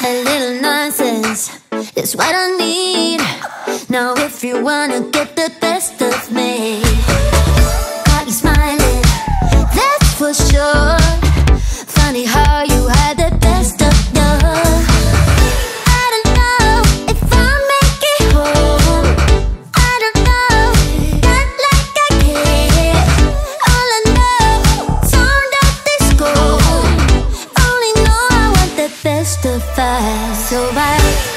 A little nonsense is what I need. Now if you wanna get the best of me, got you smiling, that's for sure. Funny how you had the best of love. I don't know if I'll make it home. I don't know, not like I care. All I know, sound of disco. Only know I want the best of us. So I